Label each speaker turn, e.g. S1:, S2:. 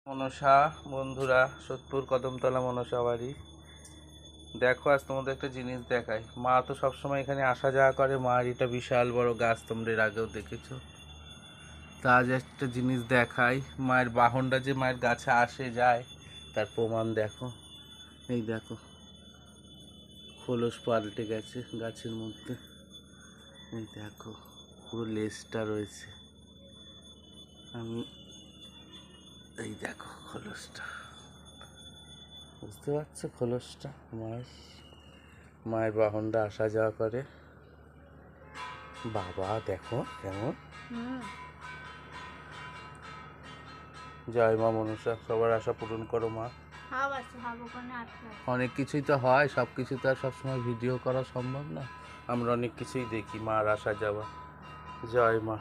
S1: মনসা বন্ধুরা, সোদপুর কদমতলা মনসা বাড়ি। দেখো, আজ তোমাদের একটা জিনিস দেখাই। মা তো সবসময় এখানে আসা যাওয়া করে। মার এটা বিশাল বড় গাছ, তোমরা এর আগেও দেখেছো। তা আজ একটা জিনিস দেখাই। মায়ের বাহনটা যে মায়ের গাছে আসে যায় তার প্রমাণ দেখো। এই দেখো, খোলস পাল্টে গেছে গাছের মধ্যে। এই দেখো, পুরো লেজটা রয়েছে। আমি এই দেখো খোলসটা, বুঝতে পারছো? খোলসটা মায়ের বাহনটা আসা যাওয়া করে। বাবা দেখো কেমন। জয় মা মনসা, সবার আশা পূরণ করো মা। অনেক কিছুই তো হয়, সব কিছু তো আর সবসময় ভিডিও করা সম্ভব না। আমরা অনেক কিছুই দেখি মার আসা যাওয়া। জয় মা।